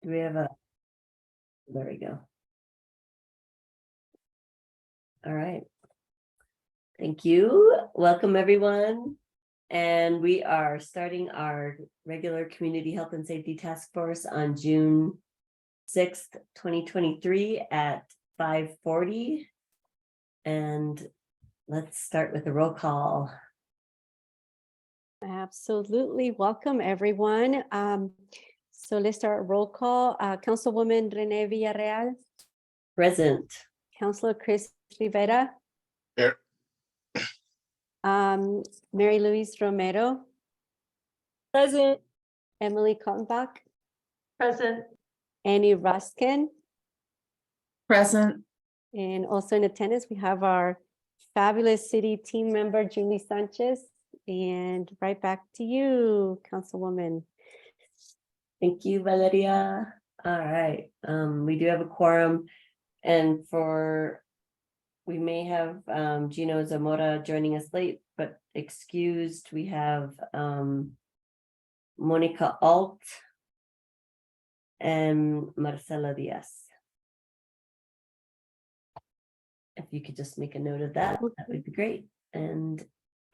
Do we have a, there we go. All right. Thank you. Welcome, everyone. And we are starting our regular Community Health and Safety Task Force on June 6th, 2023 at 5:40. And let's start with a roll call. Absolutely. Welcome, everyone. So let's start roll call. Councilwoman Rene Villarreal, Present. Councilor Chris Rivera. Here. Mary Louise Romero, Present. Emily Kaltenbach, Present. Annie Ruskin, Present. and also in attendance, we have our fabulous city team member, Julie Sanchez. And right back to you, Councilwoman. Thank you, Valeria. All right, we do have a quorum, and we may have Gino Zamora joining us late, but excused. We have Monica Alt and Marcela Diaz. If you could just make a note of that, that would be great. And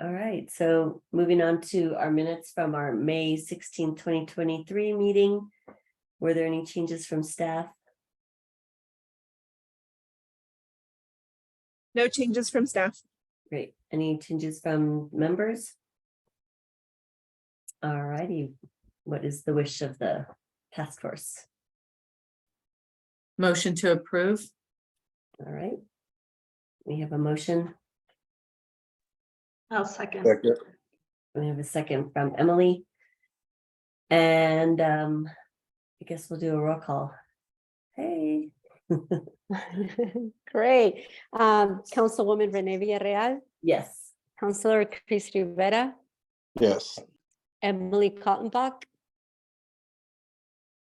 all right, so moving on to our minutes from our May 16, 2023 meeting. Were there any changes from staff? No changes from staff. Great. Any changes from members? All righty. What is the wish of the task force? Motion to approve. All right. We have a motion. I'll second. Second. We have a second from Emily. And I guess we'll do a roll call. Hey. Great. Councilwoman Rene Villarreal, Yes. Councilor Chris Rivera, Yes. Emily Kaltenbach.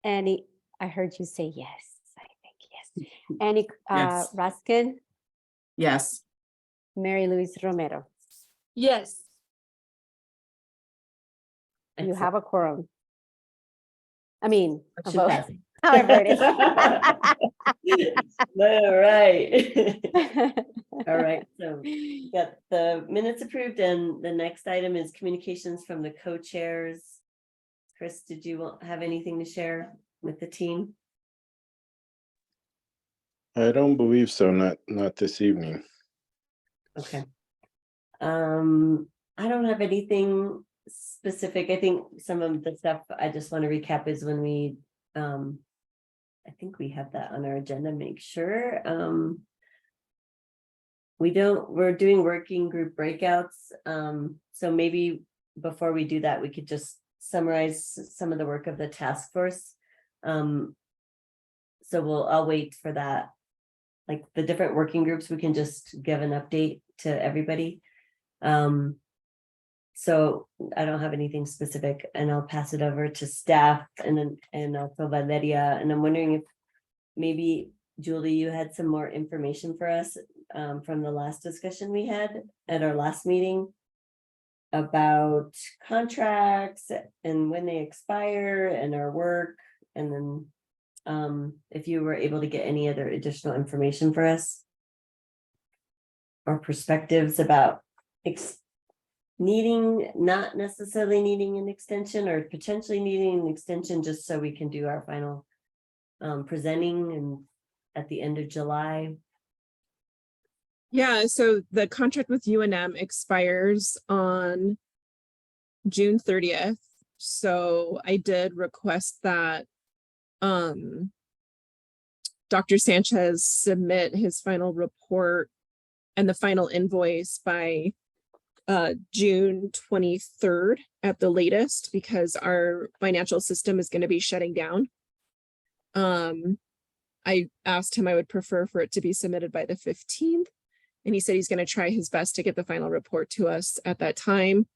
Annie, I heard you say yes. I think yes. Annie Yes. Ruskin, Yes. Mary Louise Romero. Yes. You have a quorum. I mean, a vote. Motion However it All right. is. All right, so we got the minutes approved, and the next item is communications from the co-chairs. Chris, did you have anything to share with the team? I don't believe so. Not this evening. Okay. I don't have anything specific. I think some of the stuff I just want to recap is when we, I think we have that on our agenda, make sure. We're doing working group breakouts. So maybe before we do that, we could just summarize some of the work of the task force. So I'll wait for that. Like the different working groups, we can just give an update to everybody. So I don't have anything specific, and I'll pass it over to staff and also Valeria. And I'm wondering if maybe Julie, you had some more information for us from the last discussion we had at our last meeting about contracts and when they expire and our work. And then if you were able to get any other additional information for us or perspectives about not necessarily needing an extension or potentially needing an extension, just so we can do our final presenting and at the end of July. Yeah, so the contract with UNM expires on June 30th. So I did request that Dr. Sanchez submit his final report and the final invoice by June 23rd at the latest, because our financial system is going to be shutting down. I asked him I would prefer for it to be submitted by the 15th, and he said he's going to try his best to get the final report to us at that time.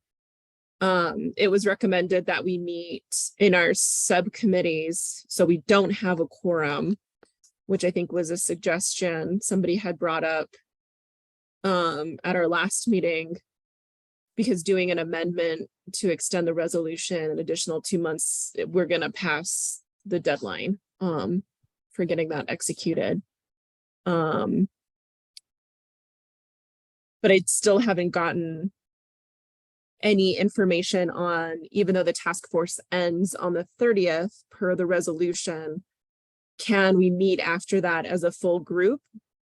It was recommended that we meet in our subcommittees, so we don't have a quorum, which I think was a suggestion somebody had brought up at our last meeting, because doing an amendment to extend the resolution an additional 2 months, we're going to pass the deadline for getting that executed. But I still haven't gotten any information on, even though the task force ends on the 30th per the resolution, can we meet after that as a full group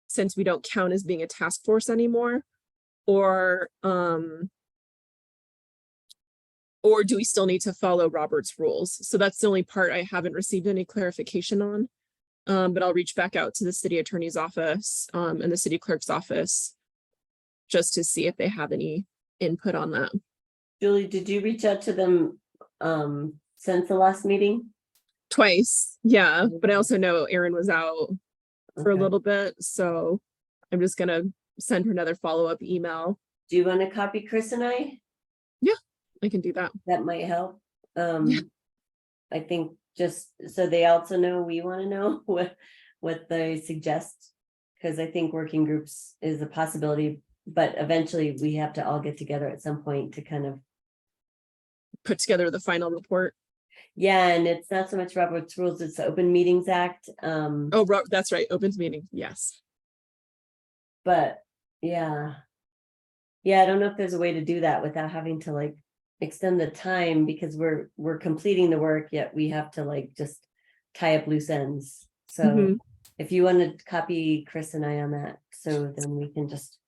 since we don't count as being a task force anymore? Or do we still need to follow Robert's rules? So that's the only part I haven't received any clarification on. But I'll reach back out to the city attorney's office and the city clerk's office just to see if they have any input on that. Julie, did you reach out to them since the last meeting? Twice, yeah, but I also know Erin was out for a Okay. little bit, so I'm just gonna send her another follow-up email. Do you want to copy Chris and I? I can do that. That might help. Yeah. I think just so they also know, we want to know what they suggest. Because I think working groups is a possibility, but eventually we have to all get together at some point to kind of, Put together the final report. yeah, and it's not so much Robert's Rules, it's the Open Meetings Act. Oh, that's right, opens meeting, yes. But yeah. Yeah, I don't know if there's a way to do that without having to like extend the time, because we're completing the work, yet we have to like just tie up loose ends. So Mhm. if you want to copy Chris and I on that, so then we can just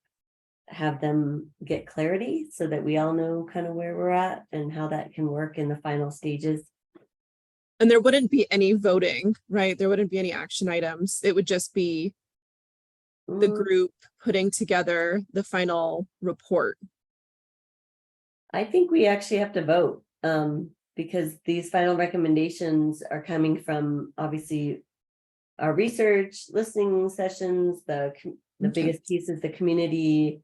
have them get clarity so that we all know kind of where we're at and how that can work in the final stages. And there wouldn't be any voting, right? There wouldn't be any action items. It would just be the Mm, group putting together the final report. I think we actually have to vote, because these final recommendations are coming from obviously our research, listening sessions, the Okay. biggest piece is the community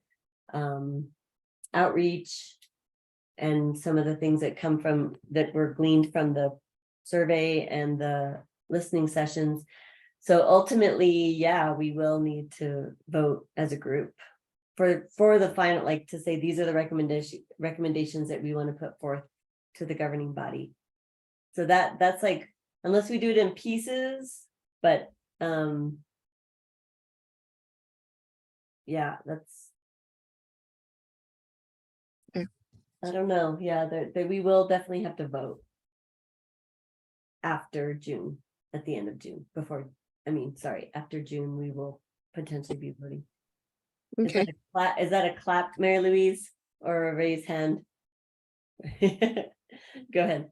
outreach, and some of the things that come from, that were gleaned from the survey and the listening sessions. So ultimately, yeah, we will need to vote as a group for the final, like to say, these are the recommendations that we want to put forth to the governing body. So that's like, unless we do it in pieces, but yeah, that's. Okay. I don't know, yeah, we will definitely have to vote after June, at the end of June, after June, we will potentially be voting. Okay. Is that a clap, Mary Louise, or a raised hand? Go ahead.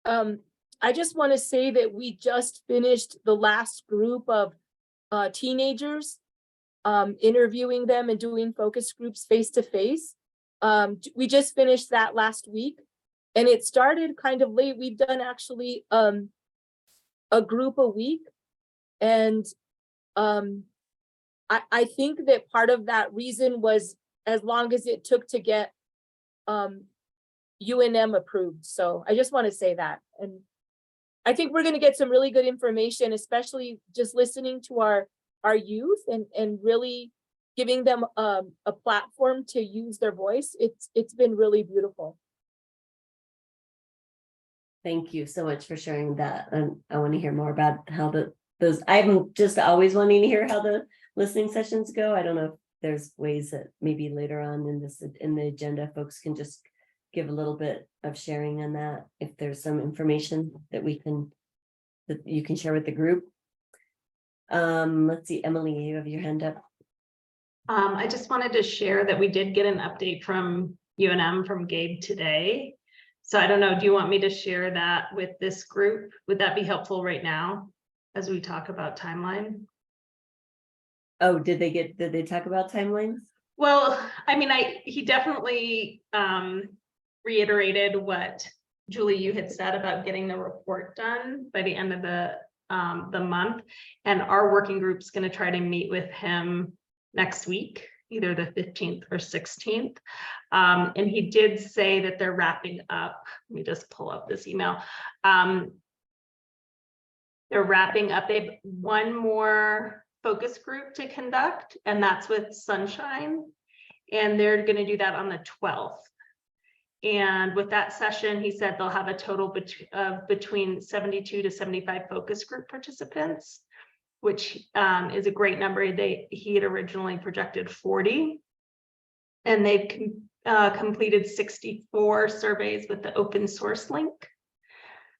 I just want to say that we just finished the last group of teenagers, interviewing them and doing focus groups face to face. We just finished that last week, and it started kind of late. We've done actually a group a week, and I think that part of that reason was as long as it took to get UNM approved. So I just want to say that. And I think we're going to get some really good information, especially just listening to our youth and really giving them a platform to use their voice. It's been really beautiful. Thank you so much for sharing that. And I want to hear more about how I'm just always wanting to hear how the listening sessions go. I don't know if there's ways that maybe later on in the agenda, folks can just give a little bit of sharing on that. If there's some information that you can share with the group. Let's see, Emily, you have your hand up. I just wanted to share that we did get an update from UNM from Gabe today. So I don't know, do you want me to share that with this group? Would that be helpful right now as we talk about timeline? Oh, did they talk about timelines? Well, I mean, he definitely reiterated what Julie, you had said about getting the report done by the end of the month. And our working group's going to try to meet with him next week, either the 15th or 16th. And he did say that they're wrapping up. Let me just pull up this email. They're wrapping up. They have one more focus group to conduct, and that's with Sunshine. And they're going to do that on the 12th. And with that session, he said they'll have a total of between 72 to 75 focus group participants, which is a great number. He had originally projected 40. And they've completed 64 surveys with the open source link.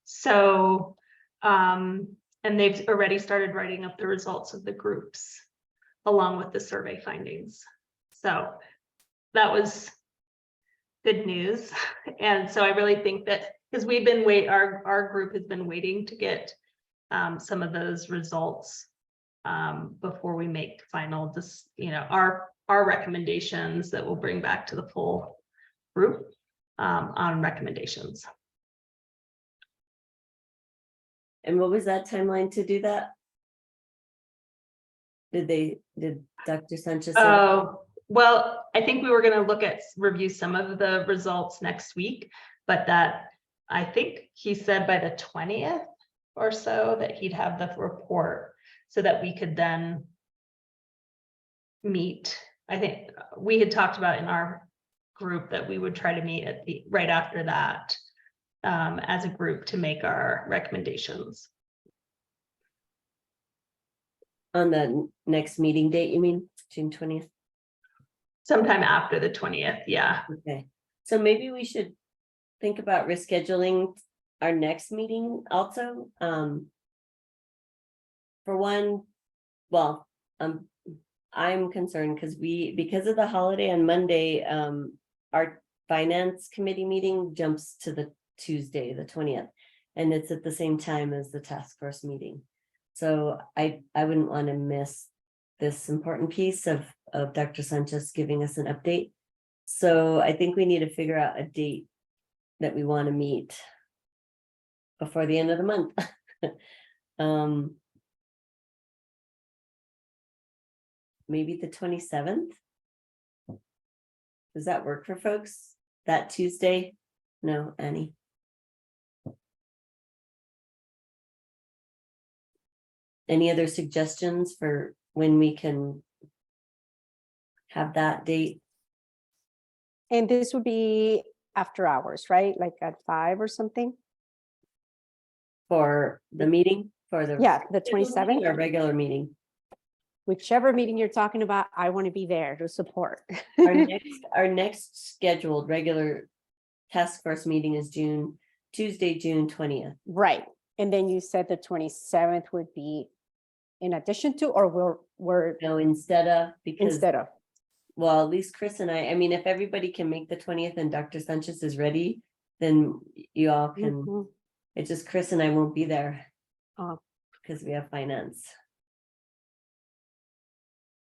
So, and they've already started writing up the results of the groups along with the survey findings. So that was good news. And so I really think that, because we've been our group has been waiting to get some of those results before we make final, our recommendations that we'll bring back to the full group on recommendations. And what was that timeline to do that? Did Dr. Sanchez? say- Oh, well, I think we were going to review some of the results next week, but that I think he said by the 20th or so that he'd have the report so that we could then meet. I think we had talked about in our group that we would try to meet right after that as a group to make our recommendations. On the next meeting date, you mean, June 20th? Sometime after the 20th, yeah. Okay, so maybe we should think about rescheduling our next meeting also. For one, well, I'm concerned because of the holiday on Monday, our finance committee meeting jumps to the Tuesday, the 20th, and it's at the same time as the task force meeting. So I wouldn't want to miss this important piece of Dr. Sanchez giving us an update. So I think we need to figure out a date that we want to meet before the end of the month. Maybe the 27th. Does that work for folks? That Tuesday? No, Annie? Any other suggestions for when we can have that date? And this would be after hours, right? Like at 5 or something? For the meeting, for the. Yeah, the scheduled meeting 27th. or regular meeting? Whichever meeting you're talking about, I want to be there to support. Our next scheduled regular task force meeting is Tuesday, June 20th. Right. And then you said the 27th would be in addition to, or we're No, instead of, because, instead of. well, at least Chris and I mean, if everybody can make the 20th and Dr. Sanchez is ready, then you all can, Mhm. it's just Chris and I won't be there. Oh. Because we have finance.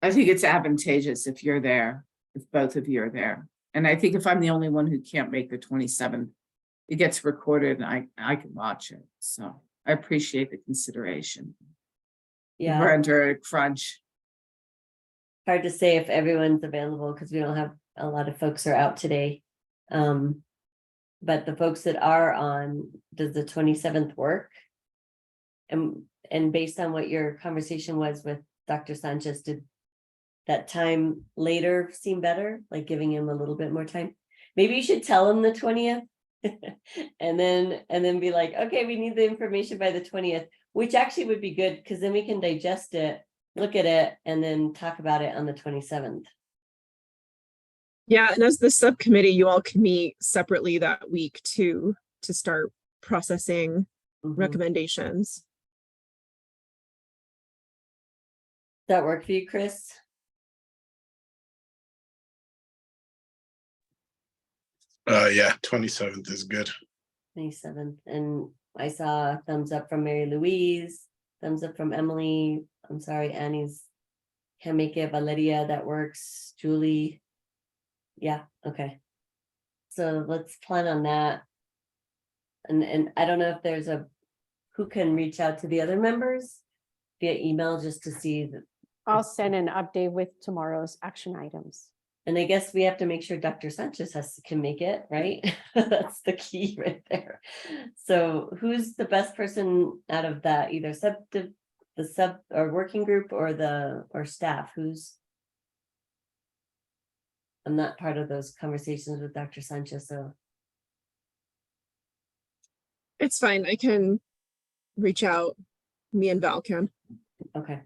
I think it's advantageous if you're there, if both of you are there. And I think if I'm the only one who can't make the 27th, it gets recorded and I can watch it. So I appreciate the consideration. We're Yeah, under a crunch. hard to say if everyone's available because we don't have a lot of folks are out today. But the folks that are on, does the 27th work? And based on what your conversation was with Dr. Sanchez, did that time later seem better, like giving him a little bit more time? Maybe you should tell him the 20th. and then be like, okay, we need the information by the 20th, which actually would be good because then we can digest it, look at it, and then talk about it on the 27th. Yeah, and as the subcommittee, you all can meet separately that week too, to start processing Mhm. recommendations. Does that work for you, Chris? Yeah, 27th is good. 27th, and I saw a thumbs up from Mary Louise, thumbs up from Emily. I'm sorry, Annie's can't make it. Valeria, that works. Julie. Yeah, okay. So let's plan on that. And I don't know if there's who can reach out to the other members via email just to see that. I'll send an update with tomorrow's action items. And I guess we have to make sure Dr. Sanchez can make it, right? That's the key right there. So who's the best person out of that, either the sub or working group or staff? I'm not part of those conversations with Dr. Sanchez, so It's fine. I can reach out. Me and Val can. Okay.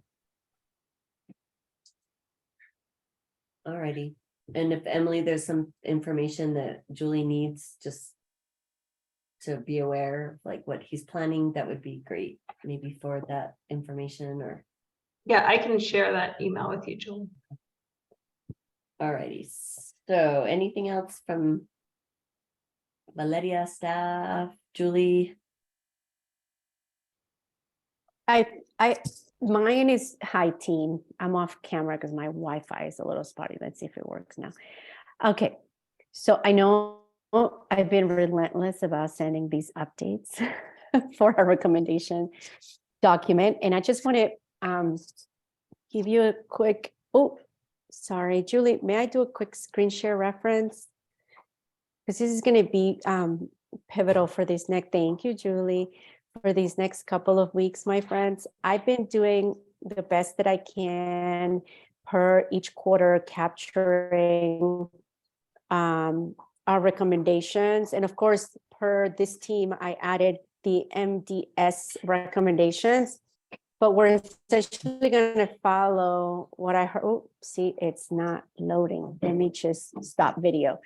Alrighty, and if Emily, there's some information that Julie needs, just to be aware of like what he's planning, that would be great. Maybe forward that information or, Yeah, I can share that email with you, Julie. alrighty. So anything else from Valeria, staff, Julie? Mine is high team. I'm off camera because my Wi-Fi is a little spotty. Let's see if it works now. Okay, so I know I've been relentless about sending these updates for our recommendation document, and I just want to give you a quick, oh, sorry, Julie, may I do a quick screen share reference? Because this is going to be pivotal for this next, thank you, Julie, for these next couple of weeks, my friends. I've been doing the best that I can per each quarter, capturing our recommendations. And of course, per this team, I added the MDS recommendations, but we're essentially going to follow what I heard. Oh, see, it's not loading. Let me just stop video.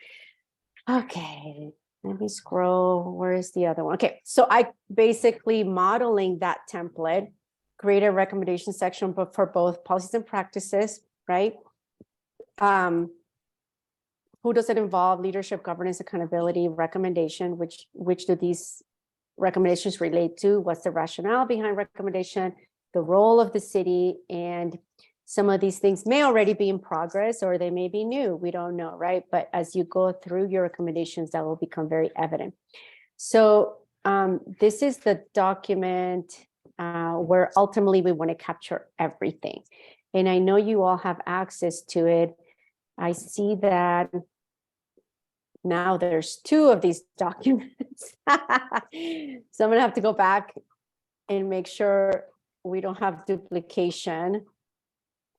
Okay, let me scroll. Where is the other one? Okay, so I basically modeling that template, create a recommendation section, but for both policies and practices, right? Who does it involve? Leadership, governance, accountability, recommendation, which do these recommendations relate to? What's the rationale behind recommendation? The role of the city, and some of these things may already be in progress or they may be new. We don't know, right? But as you go through your recommendations, that will become very evident. So this is the document where ultimately we want to capture everything. And I know you all have access to it. I see that now there's 2 of these documents. So I'm gonna have to go back and make sure we don't have duplication.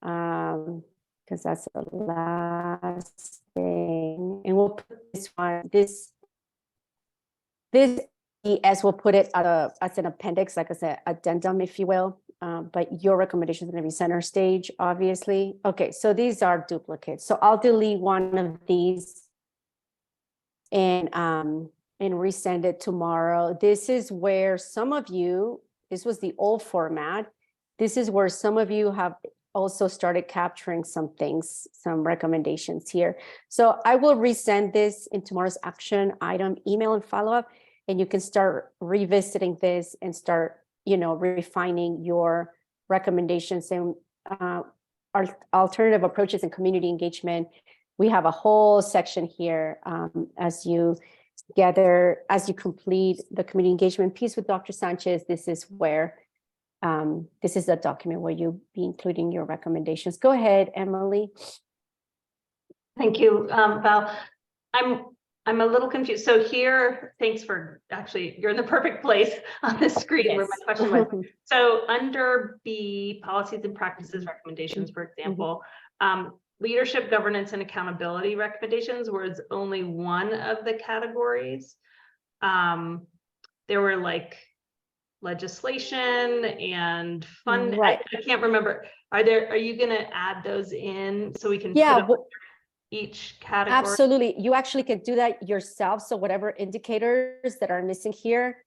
Because that's the last thing. And we'll put this one, this ES, we'll put it as an appendix, like I said, addendum, if you will. But your recommendation is going to be center stage, obviously. Okay, so these are duplicates. So I'll delete one of these and resend it tomorrow. This is where some of you, this was the old format. This is where some of you have also started capturing some things, some recommendations here. So I will resend this in tomorrow's action item email and follow-up, and you can start revisiting this and start, refining your recommendations and our alternative approaches and community engagement. We have a whole section here as you complete the community engagement piece with Dr. Sanchez. This is where this is a document where you'll be including your recommendations. Go ahead, Emily. Thank you, Val. I'm a little confused. So here, thanks for actually, you're in the perfect place on the screen where my question was. So under B, policies and practices recommendations, for example, leadership, governance, and accountability recommendations was only one of the categories. There were like legislation and fund. Right. I can't remember. Are you going to add those in so we can put each category? Absolutely. You actually can do that yourself. So whatever indicators that are missing here,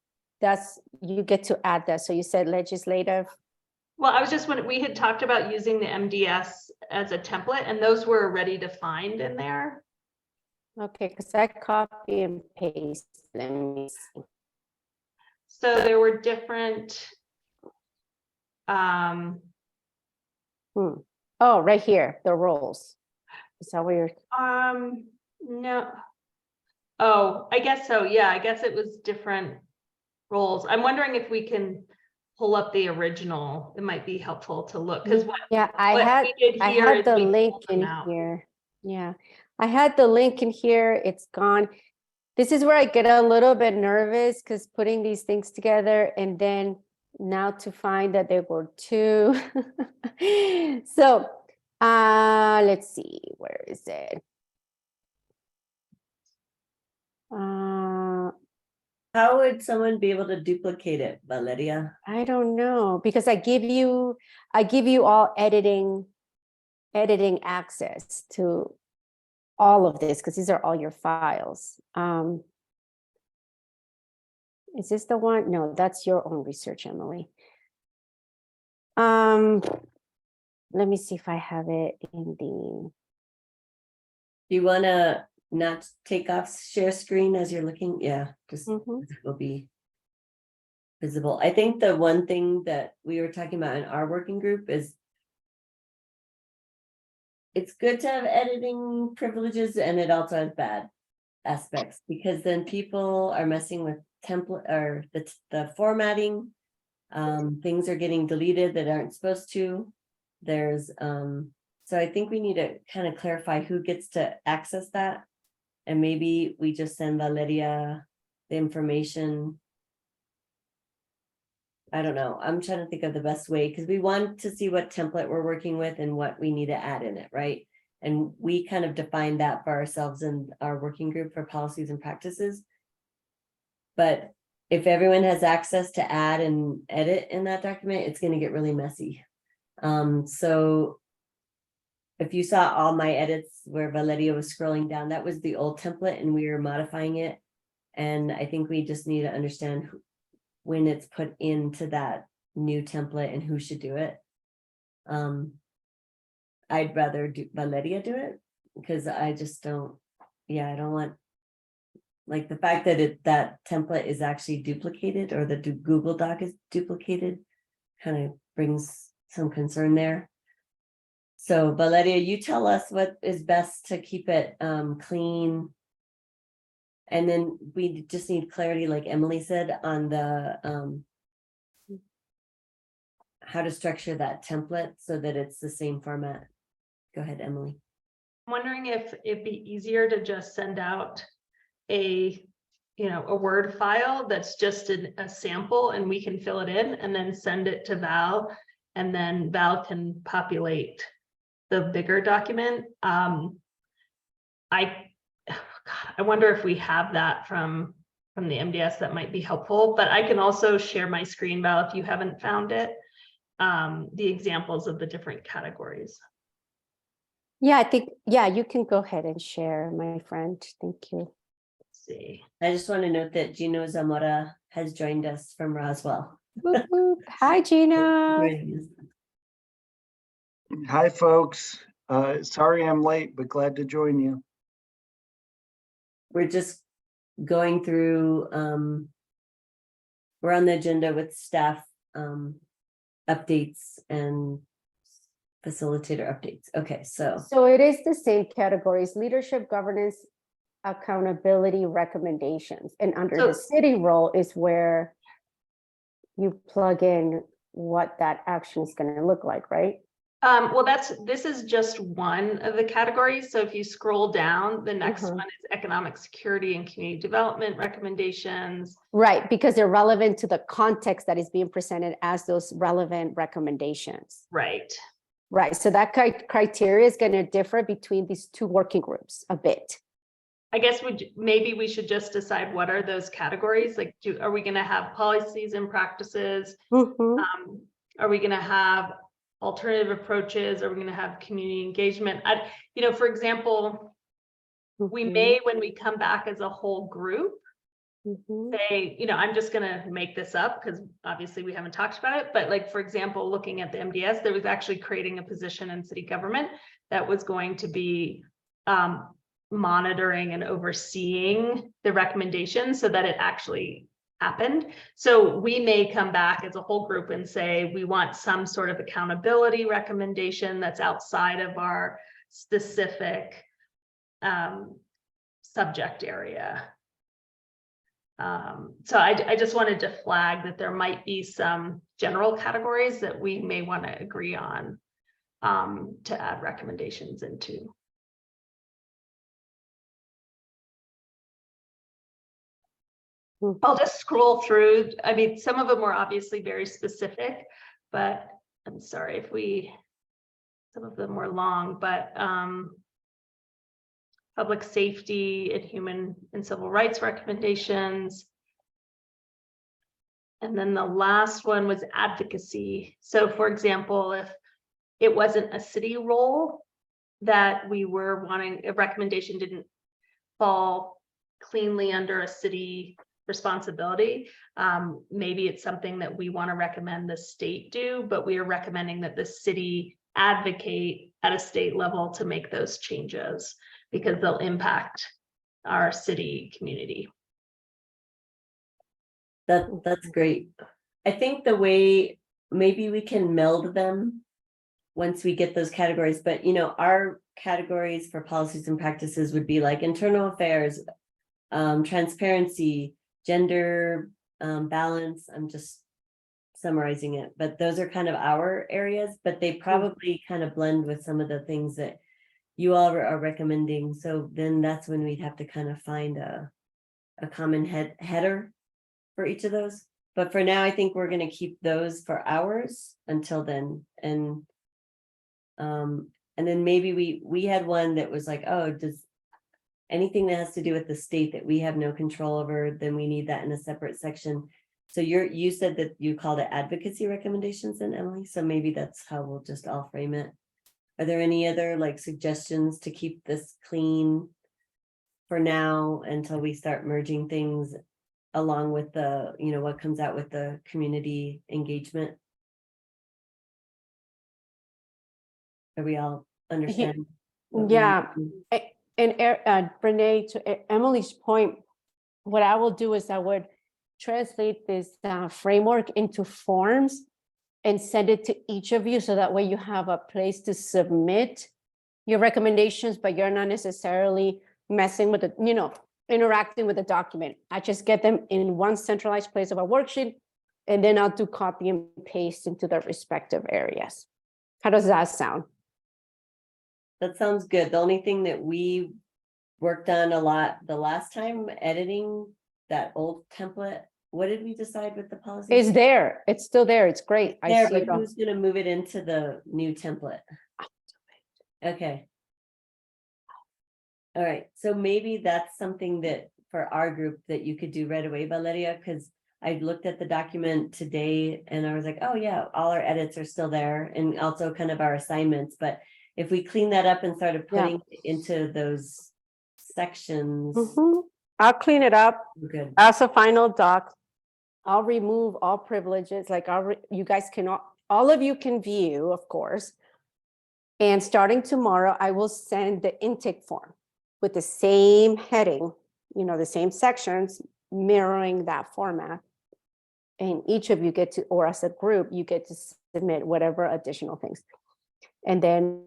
you get to add that. So you said legislative. Well, I was just when we had talked about using the MDS as a template, and those were already defined in there. Okay, because I copy and paste. Let me see. So there were different. Oh, right here, the roles. Is that weird? No. Oh, I guess so. Yeah, I guess it was different roles. I'm wondering if we can pull up the original. It might be helpful to look because I had the link in here. Yeah, I had the link in here. It's gone. This is where I get a little bit nervous because putting these things together and then now to find that there were 2. So let's see, where is it? How would someone be able to duplicate it, Valeria? I don't know, because I give you all editing access to all of this, because these are all your files. Is this the one? No, that's your own research, Emily. Let me see if I have it in the, Do you wanna not take off share screen as you're looking? Yeah, just Mhm. it will be visible. I think the one thing that we were talking about in our working group is it's good to have editing privileges, and it also has bad aspects, because then people are messing with template or the formatting. Things are getting deleted that aren't supposed to. There's so I think we need to kind of clarify who gets to access that. And maybe we just send Valeria the information. I don't know. I'm trying to think of the best way, because we want to see what template we're working with and what we need to add in it, right? And we kind of define that for ourselves in our working group for policies and practices. But if everyone has access to add and edit in that document, it's going to get really messy. So if you saw all my edits where Valeria was scrolling down, that was the old template and we were modifying it. And I think we just need to understand when it's put into that new template and who should do it. I'd rather Valeria do it, because I just don't, I don't want, like, the fact that that template is actually duplicated, or the Google Doc is duplicated, kind of brings some concern there. So Valeria, you tell us what is best to keep it clean. And then we just need clarity, like Emily said, on the how to structure that template so that it's the same format. Go ahead, Emily. I'm wondering if it'd be easier to just send out a Word file that's just a sample, and we can fill it in and then send it to Val, and then Val can populate the bigger document. I wonder if we have that from the MDS that might be helpful, but I can also share my screen, Val, if you haven't found it, the examples of the different categories. yeah, I think, you can go ahead and share, my friend. Thank you. Let's see. I just want to note that Gino Zamora has joined us from Roswell. Whoop, whoop. Hi, Gina. Hi, folks. Sorry I'm late, but glad to join you. We're just going through, we're on the agenda with staff updates and facilitator updates. Okay, so So it is the same categories: leadership, governance, accountability, recommendations. And under the So- city role is where you plug in what that action is going to look like, right? Well, this is just one of the categories. So if you scroll down, the next Mhm. one is economic security and community development recommendations. Right, because they're relevant to the context that is being presented as those relevant recommendations. Right. Right, so that criteria is going to differ between these two working groups a bit. I guess maybe we should just decide what are those categories? Like, are we going to have policies and practices? Mhm. Are we going to have alternative approaches? Are we going to have community engagement? For example, we Mhm. may, when we come back as a whole group, Mhm. say, I'm just going to make this up because obviously we haven't talked about it. But like, for example, looking at the MDS, there was actually creating a position in city government that was going to be monitoring and overseeing the recommendations so that it actually happened. So we may come back as a whole group and say, we want some sort of accountability recommendation that's outside of our specific subject area. So I just wanted to flag that there might be some general categories that we may want to agree on to add recommendations into. I'll just scroll through. I mean, some of them were obviously very specific, but I'm sorry if some of them were long, but public safety and human and civil rights recommendations, And then the last one was advocacy. So for example, if it wasn't a city role that we were wanting, a recommendation didn't fall cleanly under a city responsibility, maybe it's something that we want to recommend the state do, but we are recommending that the city advocate at a state level to make those changes because they'll impact our city community. That's great. I think the way, maybe we can meld them once we get those categories, but you know, our categories for policies and practices would be like internal affairs, transparency, gender, balance. I'm just summarizing it, but those are kind of our areas, but they probably kind of blend with some of the things that you all are recommending. So then that's when we'd have to kind of find a common header for each of those. But for now, I think we're going to keep those for ours until then. And then maybe we had one that was like, oh, does anything that has to do with the state that we have no control over, then we need that in a separate section. So you said that you called it advocacy recommendations then, Emily, so maybe that's how we'll just all frame it. Are there any other like suggestions to keep this clean for now until we start merging things along with the, you know, what comes out with the community engagement? Are we all understand? what we Yeah. need? And Renee, to Emily's point, what I will do is I would translate this framework into forms and send it to each of you, so that way you have a place to submit your recommendations, but you're not necessarily messing with the, you know, interacting with the document. I just get them in one centralized place of a worksheet, and then I'll do copy and paste into the respective areas. How does that sound? That sounds good. The only thing that we worked on a lot the last time, editing that old template, what did we decide with the policy? It's there. It's still there. It's great. I There, see but it all. who's gonna move it into the new template? Okay. All right, so maybe that's something that for our group that you could do right away, Valeria, because I looked at the document today and I was like, oh yeah, all our edits are still there and also kind of our assignments, but if we clean that up and started Yeah. putting it into those sections, Mhm. I'll clean it up good. as a final doc. I'll remove all privileges, like you guys cannot, all of you can view, of course. And starting tomorrow, I will send the intake form with the same heading, you know, the same sections, mirroring that format. And each of you get to, or as a group, you get to submit whatever additional things. And then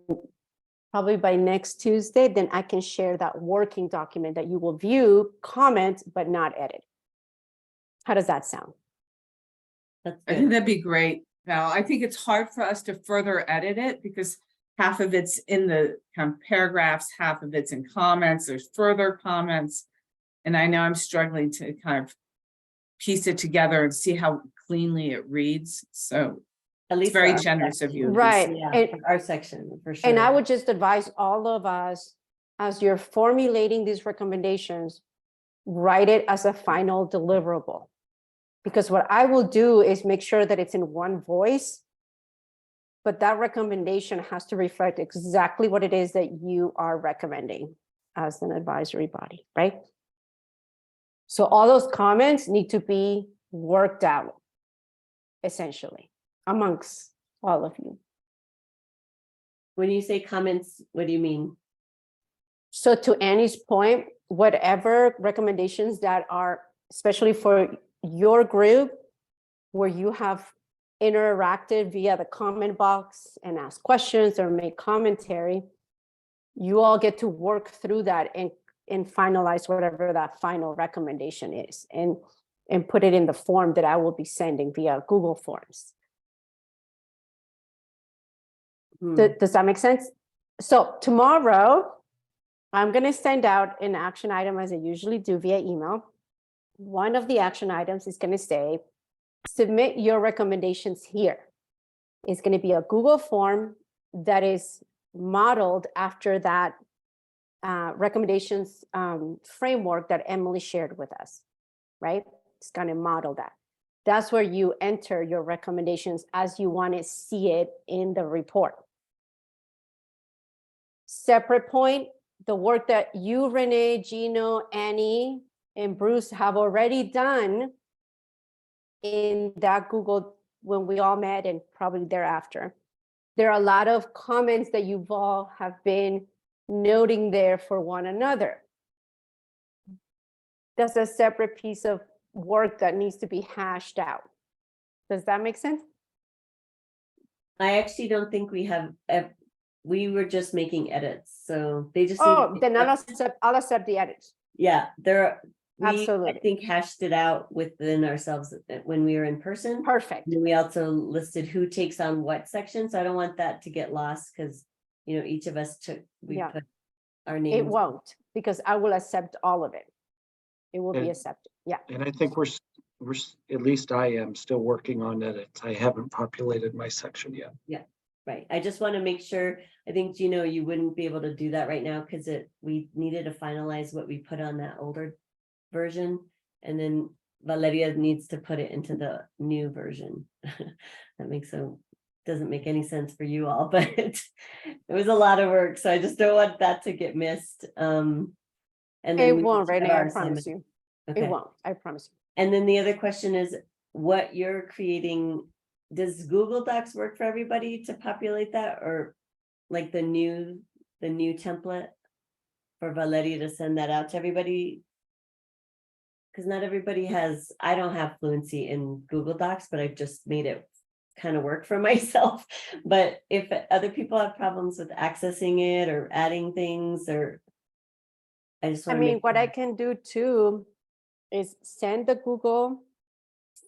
probably by next Tuesday, then I can share that working document that you will view, comment, but not edit. How does that sound? That's I think good. that'd be great, Val. I think it's hard for us to further edit it because half of it's in the kind of paragraphs, half of it's in comments, there's further comments. And I know I'm struggling to kind of piece it together and see how cleanly it reads. So At it's least very for our generous of you. section. Right. Yeah, And- for our section, for sure. And I would just advise all of us, as you're formulating these recommendations, write it as a final deliverable. Because what I will do is make sure that it's in one voice, but that recommendation has to reflect exactly what it is that you are recommending as an advisory body, right? So all those comments need to be worked out, essentially, amongst all of you. When you say comments, what do you mean? So to Annie's point, whatever recommendations that are, especially for your group, where you have interacted via the comment box and ask questions or make commentary, you all get to work through that and finalize whatever that final recommendation is and put it in the form that I will be sending via Google Forms. Hmm. Does that make sense? So tomorrow, I'm going to send out an action item as I usually do via email. One of the action items is going to say, submit your recommendations here. It's going to be a Google form that is modeled after that recommendations framework that Emily shared with us, right? It's going to model that. That's where you enter your recommendations as you want to see it in the report. Separate point, the work that you, Renee, Gino, Annie, and Bruce have already done in that Google when we all met and probably thereafter. There are a lot of comments that you've all have been noting there for one another. That's a separate piece of work that needs to be hashed out. Does that make sense? I actually don't think we have, we were just making edits, so they just. need to Oh, be- then I'll accept the edits. Yeah, we, I Absolutely. think hashed it out within ourselves when we were in person. Perfect. And we also listed who takes on what section, so I don't want that to get lost, because, you know, each of us we Yeah. put our It names. won't, because I will accept all of it. It will be And- accepted. Yeah. And I think at least I am still working on edits. I haven't populated my section yet. Right, I just want to make sure, I think, Gino, you wouldn't be able to do that right now, because we needed to finalize what we put on that older version. And then Valeria needs to put it into the new version. That doesn't make any sense for you all, but it was a lot of work, so I just don't want that to get missed. And then It we won't, each have Renee, our I promise assignment. you. Okay. It won't, I promise you. And then the other question is, what you're creating, does Google Docs work for everybody to populate that, or like the new template for Valeria to send that out to everybody? Because not everybody has, I don't have fluency in Google Docs, but I've just made it kind of work for myself. But if other people have problems with accessing it or adding things, or I just I want to mean, make. what I can do too is send the Google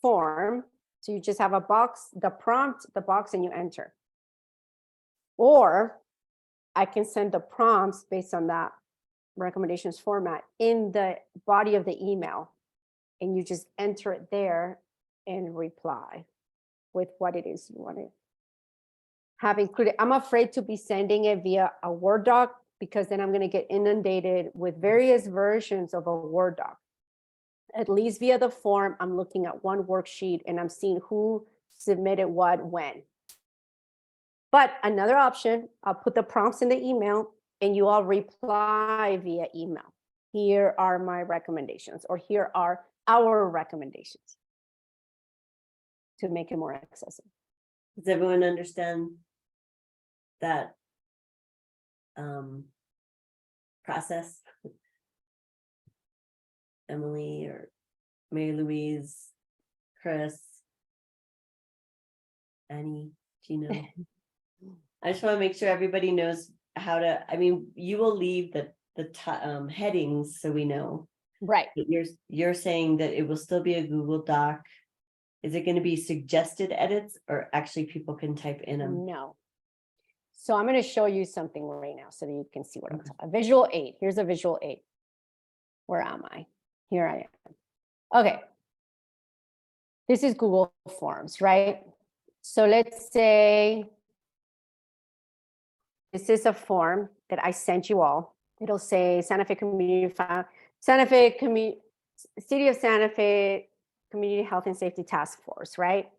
form. So you just have a box, the prompt, the box, and you enter. Or I can send the prompts based on that recommendations format in the body of the email. And you just enter it there and reply with what it is you want to have included. I'm afraid to be sending it via a Word doc, because then I'm going to get inundated with various versions of a Word doc. At least via the form, I'm looking at one worksheet and I'm seeing who submitted what when. But another option, I'll put the prompts in the email and you all reply via email. Here are my recommendations, or here are our recommendations, to make it more accessible. Does everyone understand that process? Emily or Mary Louise, Chris, Annie, Gino. I just want to make sure everybody knows how to, I mean, you will leave the headings so we know. Right. But you're saying that it will still be a Google Doc. Is it going to be suggested edits, or actually people can type in them? No. So I'm going to show you something right now so that you can see what I'm talking about. A visual aid. Here's a visual aid. Where am I? Here I am. Okay. This is Google Forms, right? So let's say this is a form that I sent you all. It'll say Santa Fe City of Santa Fe Community Health and Safety Task Force, right?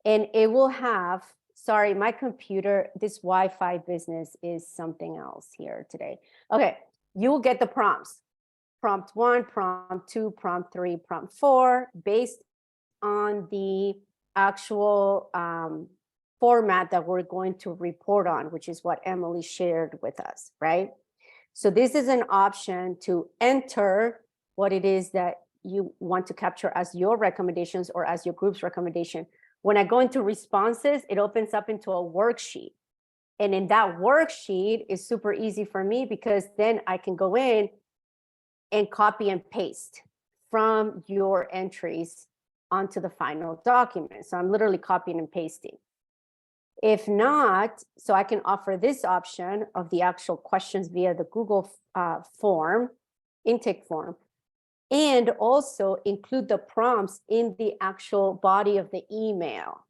And it will have, sorry, my computer, this Wi-Fi business is something else here today. Okay, you will get the prompts. Prompt 1, prompt 2, prompt 3, prompt 4, based on the actual format that we're going to report on, which is what Emily shared with us, right? So this is an option to enter what it is that you want to capture as your recommendations or as your group's recommendation. When I go into responses, it opens up into a worksheet. And in that worksheet is super easy for me, because then I can go in and copy and paste from your entries onto the final document. So I'm literally copying and pasting. If not, so I can offer this option of the actual questions via the Google form, intake form, and also include the prompts in the actual body of the email.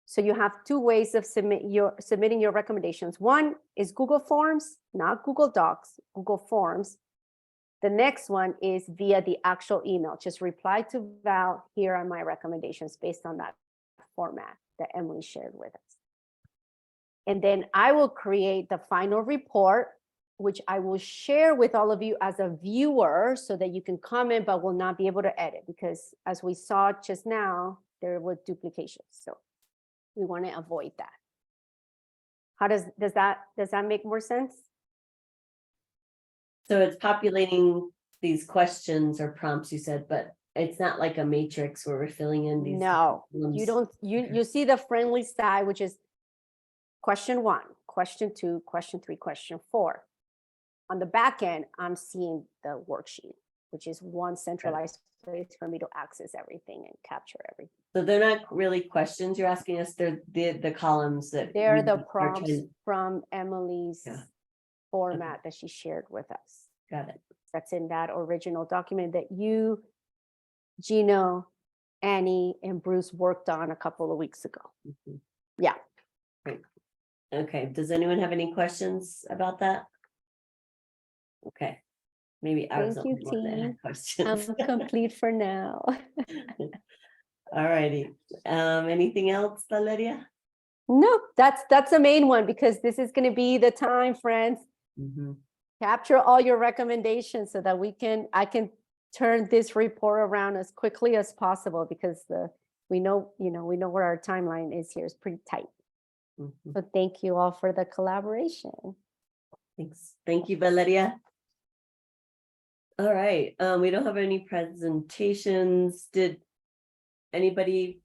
So you have two ways of submitting your recommendations. One is Google Forms, not Google Docs, Google Forms. The next one is via the actual email. Just reply to Val, here are my recommendations based on that format that Emily shared with us. And then I will create the final report, which I will share with all of you as a viewer so that you can comment, but will not be able to edit, because as we saw just now, there were duplications. So we want to avoid that. How does that make more sense? So it's populating these questions or prompts you said, but it's not like a matrix where we're filling in these. No, you columns. don't, you see the friendly side, which is question 1, question 2, question 3, question 4. On the back end, I'm seeing the worksheet, which is one centralized place for me to access everything and capture everything. So they're not really questions you're asking us, they're the columns that. They're we the are prompts trying- from Emily's Yeah. format that she shared with us. Got it. That's in that original document that you, Gino, Annie, and Bruce worked on a couple of weeks ago. Mhm. Yeah. Great. Okay, does anyone have any questions about that? Okay, maybe I was the Thank you, only one that had team. I'm questions. complete for now. All righty, anything else, Valeria? No, that's the main one, because this is going to be the time, friends. Mhm. Capture all your recommendations so that I can turn this report around as quickly as possible, because we know where our timeline is here. It's pretty tight. Mhm. So thank you all for the collaboration. Thanks, thank you, Valeria. All right, we don't have any presentations. Did anybody,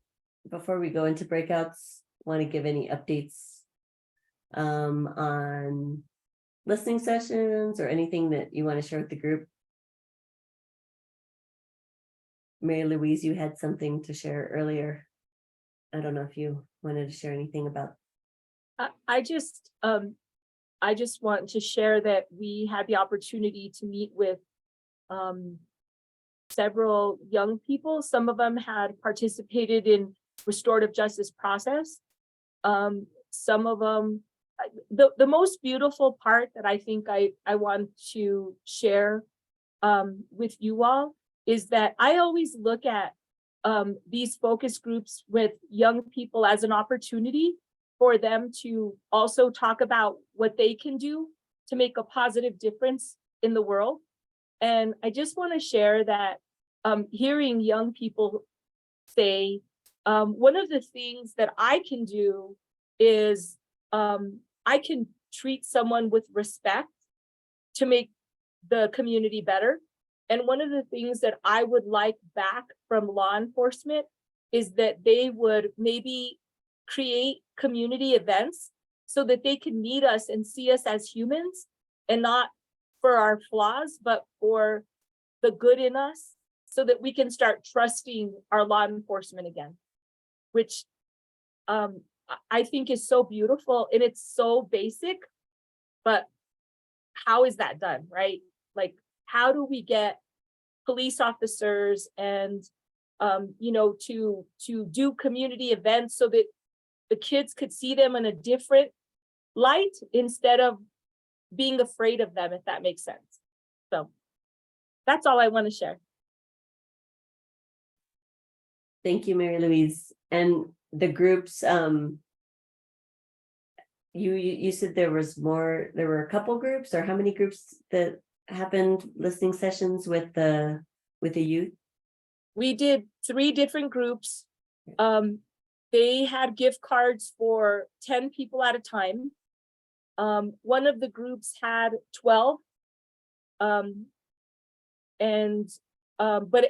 before we go into breakouts, want to give any updates on listening sessions or anything that you want to share with the group? Mary Louise, you had something to share earlier. I don't know if you wanted to share anything about. I just want to share that we had the opportunity to meet with several young people. Some of them had participated in restorative justice process. Some of them, the most beautiful part that I think I want to share with you all is that I always look at these focus groups with young people as an opportunity for them to also talk about what they can do to make a positive difference in the world. And I just want to share that hearing young people say, one of the things that I can do is I can treat someone with respect to make the community better. And one of the things that I would like back from law enforcement is that they would maybe create community events so that they can meet us and see us as humans, and not for our flaws, but for the good in us, so that we can start trusting our law enforcement again, which I think is so beautiful, and it's so basic, but how is that done, right? Like, how do we get police officers and to do community events so that the kids could see them in a different light instead of being afraid of them, if that makes sense. So that's all I want to share. Thank you, Mary Louise. And the groups, you said there were a couple groups, or how many groups that happened listening sessions with the youth? We did 3 different groups. They had gift cards for 10 people at a time. One of the groups had 12. But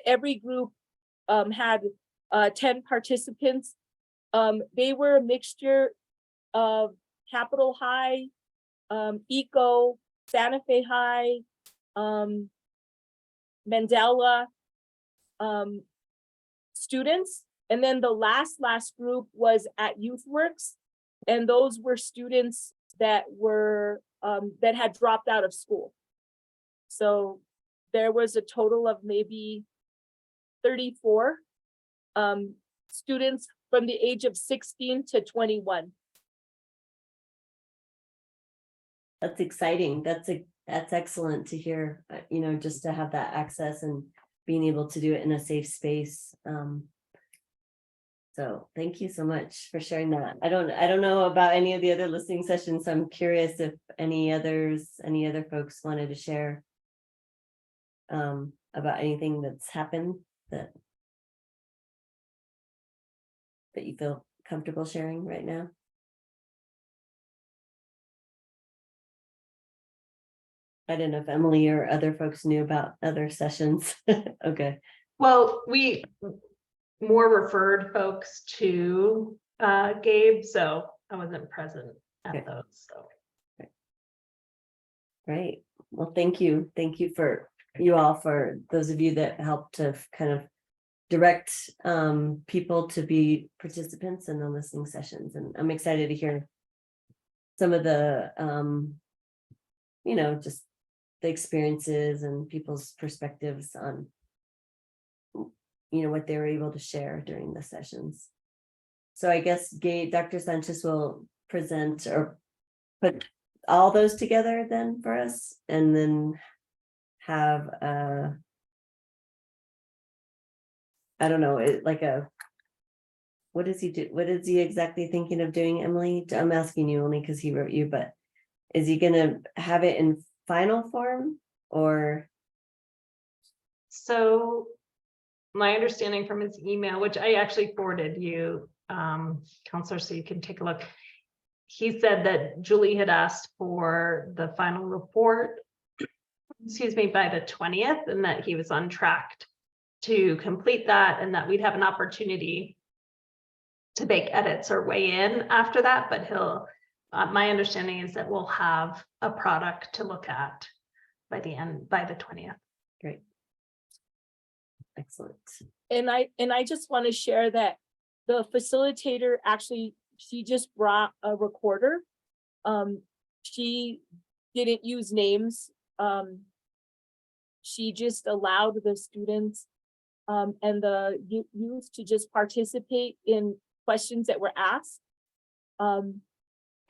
every group had 10 participants. They were a mixture of Capitol High, Eco, Santa Fe High, Mandela students. And then the last group was at YouthWorks, and those were students that were that had dropped out of school. So there was a total of maybe 34 students from the age of 16 to 21. That's exciting. That's that's excellent to hear, just to have that access and being able to do it in a safe space. So thank you so much for sharing that. I don't know about any of the other listening sessions. So I'm curious if any other folks wanted to share about anything that's happened that you feel comfortable sharing right now. I don't know if Emily or other folks knew about other sessions. Okay. Well, we more referred folks to Gabe, so I wasn't present Okay. at those, so. Great. Well, thank you. Thank you for those of you that helped to kind of direct people to be participants in the listening sessions. And I'm excited to hear some of the, just the experiences and people's perspectives on, what they were able to share during the sessions. So I guess Dr. Sanchez will present or put all those together then for us, and then have I don't know, what does he do? What is he exactly thinking of doing, Emily? I'm asking you only because he wrote you, but is he gonna have it in final form or? So my understanding from his email, which I actually forwarded you, Counselor, so you can take a look. He said that Julie had asked for the final report, excuse me, by the 20th, and that he was on track to complete that, and that we'd have an opportunity to make edits or weigh in after that. But my understanding is that we'll have a product to look at by the 20th. Great. Excellent. And I just want to share that the facilitator actually, she just brought a recorder. She didn't use names. She just allowed the students and the youth to just participate in questions that were asked.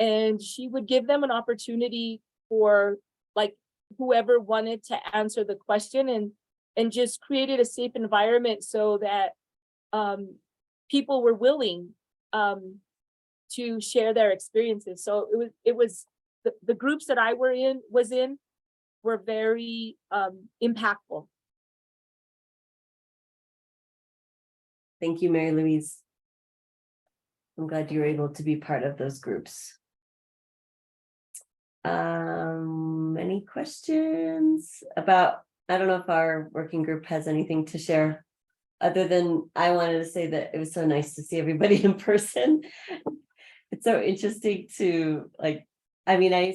And she would give them an opportunity for like whoever wanted to answer the question, and just created a safe environment so that people were willing to share their experiences. So it was the groups that I was in were very impactful. Thank you, Mary Louise. I'm glad you were able to be part of those groups. Any questions about, I don't know if our working group has anything to share, other than I wanted to say that it was so nice to see everybody in person. It's so interesting to I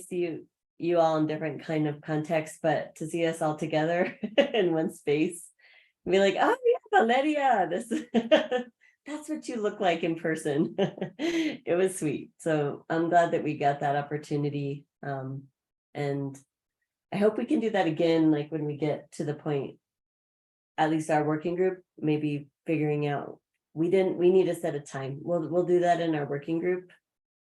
see you all in different kind of contexts, but to see us all together in one space, and be like, oh yeah, Valeria, that's what you look like in person. It was sweet. So I'm glad that we got that opportunity. And I hope we can do that again, like when we get to the point, at least our working group, maybe figuring out, we need to set a time. We'll do that in our working group,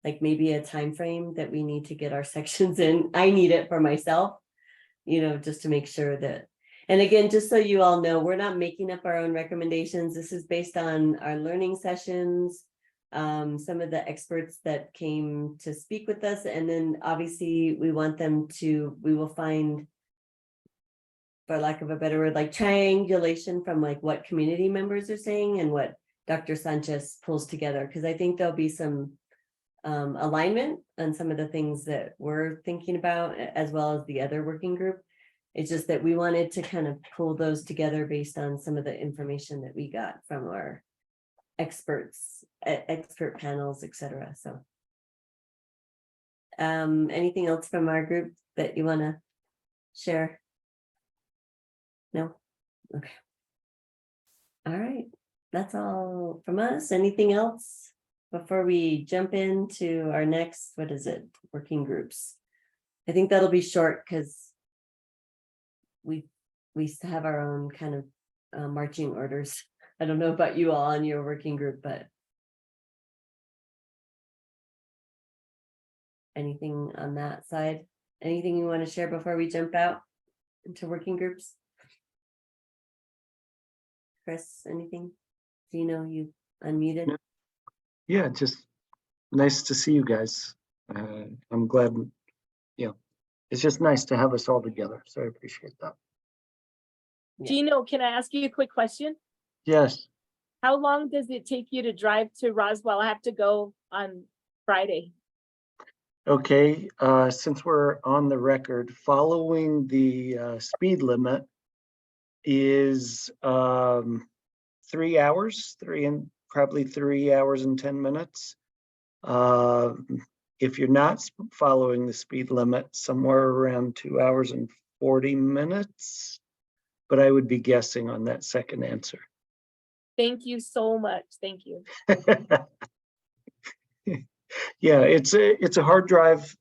like maybe a time frame that we need to get our sections in. I need it for myself, just to make sure that, and again, just so you all know, we're not making up our own recommendations. This is based on our learning sessions, some of the experts that came to speak with us. And then obviously we will find, for lack of a better word, like triangulation from like what community members are saying and what Dr. Sanchez pulls together. Because I think there'll be some alignment on some of the things that we're thinking about, as well as the other working group. It's just that we wanted to kind of pull those together based on some of the information that we got from our experts, expert panels, etc. So anything else from our group that you want to share? No? Okay. All right. That's all from us. Anything else before we jump into our next, working groups? I think that'll be short because we have our own kind of marching orders. I don't know about you all on your working group, but anything on that side? anything you want to share before we jump out into working groups? Chris, anything? Gino, you unmuted? No. Yeah, just nice to see you guys. I'm glad, it's just nice to have us all together. So I appreciate that. Yeah. Gino, can I ask you a quick question? Yes. How long does it take you to drive to Roswell? I have to go on Friday. Okay, since we're on the record, following the speed limit is 3 hours, probably 3 hours and 10 minutes. If you're not following the speed limit, somewhere around 2 hours and 40 minutes. But I would be guessing on that second answer. Thank you so much. Thank you. Yeah, it's a hard drive.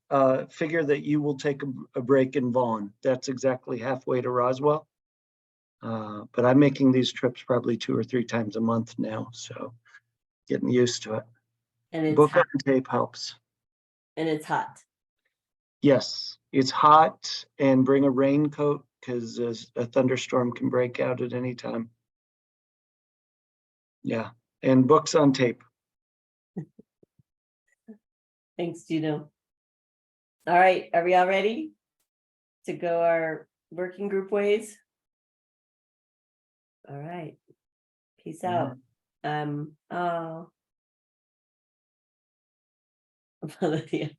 Figure that you will take a break in Vaughan. That's exactly halfway to Roswell. But I'm making these trips probably 2 or 3 times a month now, so getting used to it. And it's Book on hot. tape helps. And it's hot. Yes, it's hot, and bring a raincoat because a thunderstorm can break out at any time. Yeah, and books on tape. Thanks, Gino. All right, are we all ready to go our working group ways? All right. Peace out. Oh. Olivia.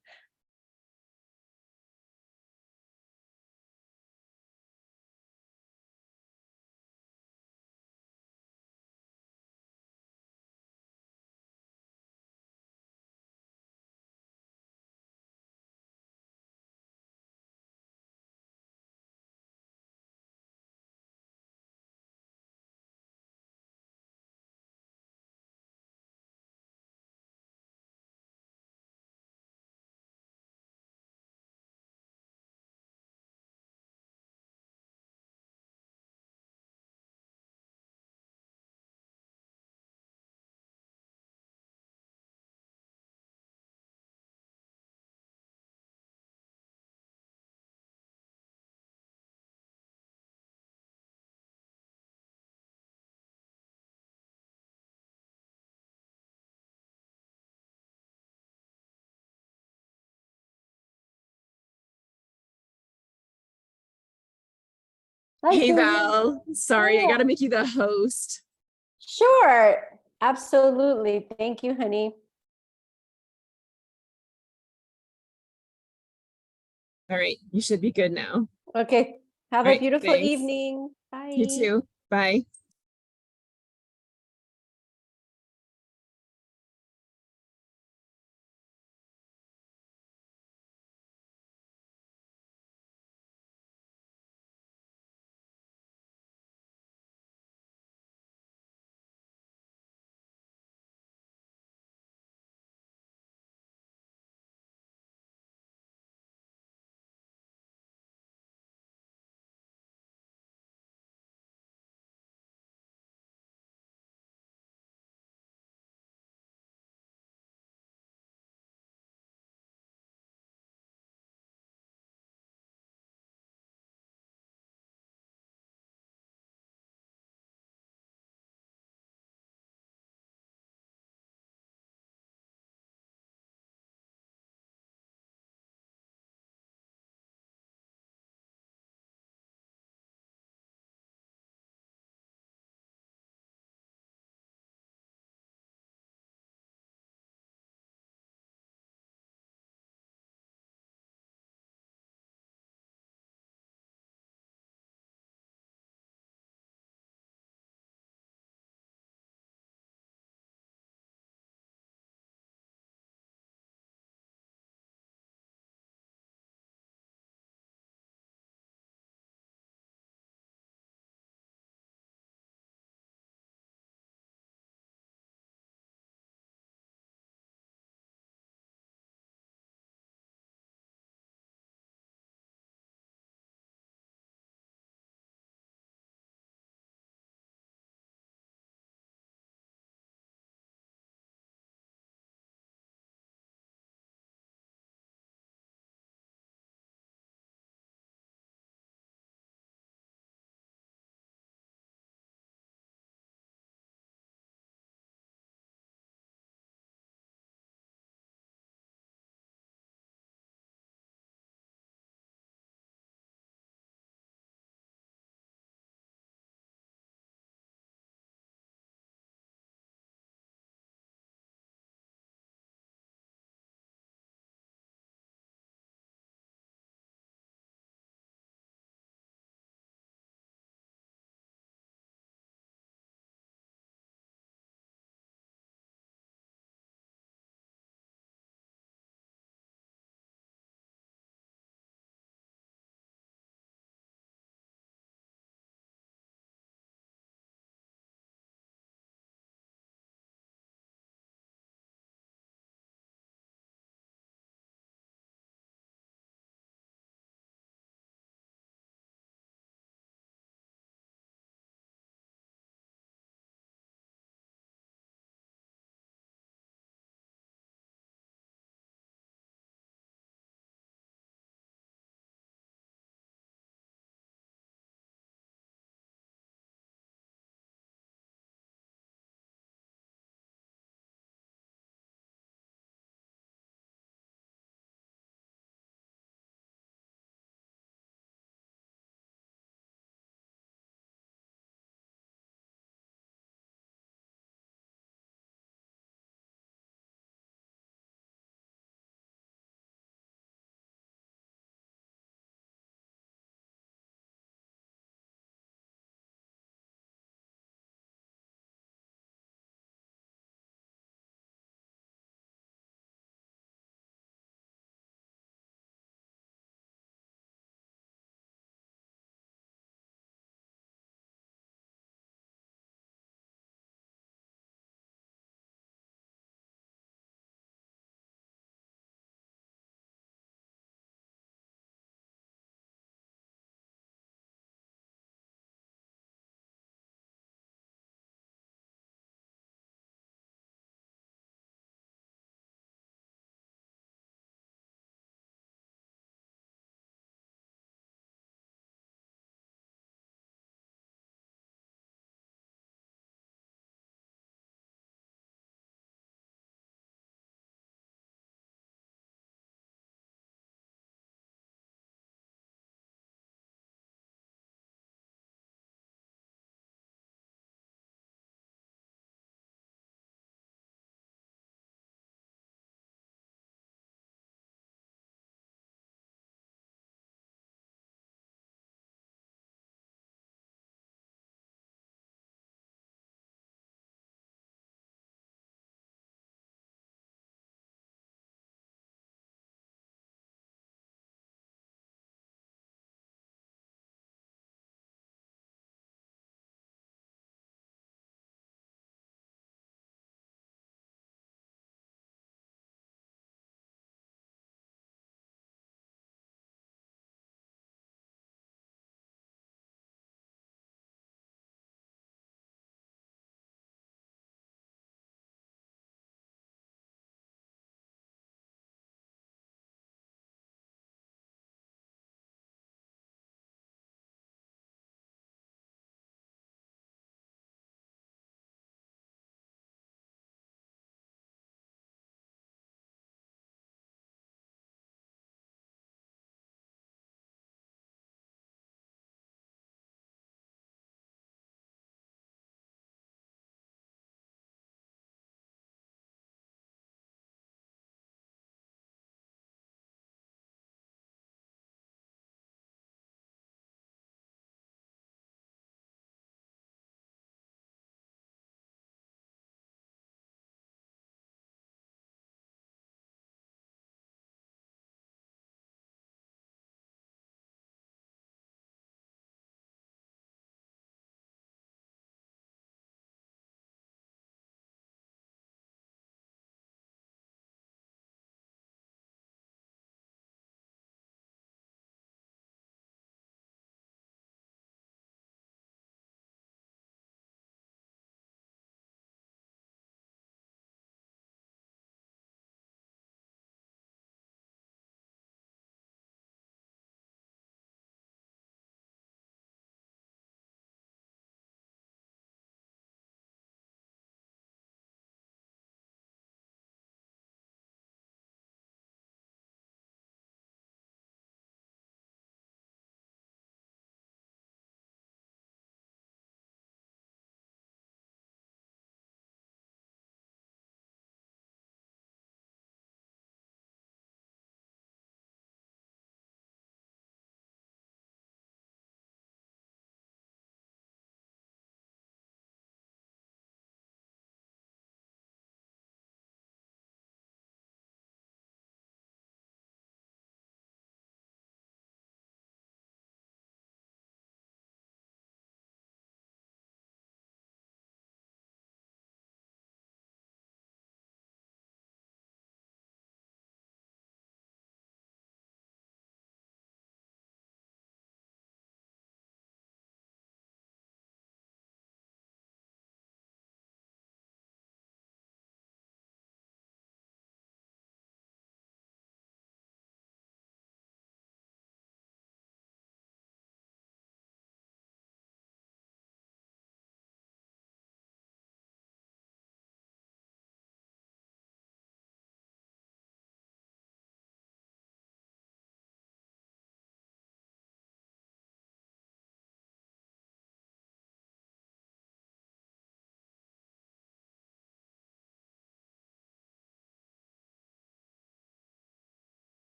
Hi, Hey Julie. Val, sorry, I gotta make you the host. Sure, absolutely. Thank you, honey. All right, you should be good now. Okay, have All a right, beautiful thanks. evening. Bye. You too. Bye.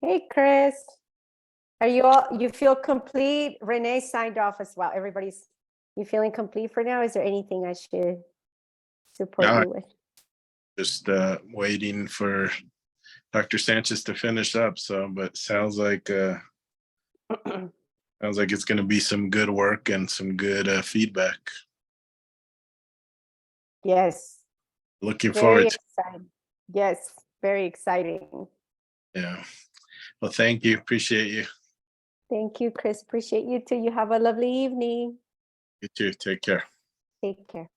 Hey, Chris. Are you feel complete? Renee signed off as well. You feeling complete for now? Is there anything I should support No. you with? Just waiting for Dr. Sanchez to finish up. So, but sounds like it's going to be some good work and some good feedback. Yes. Looking Very forward to exciting. Yes, very exciting. yeah. Well, thank you. Appreciate you. Thank you, Chris. Appreciate you too. You have a lovely evening. You too. Take care. Take care.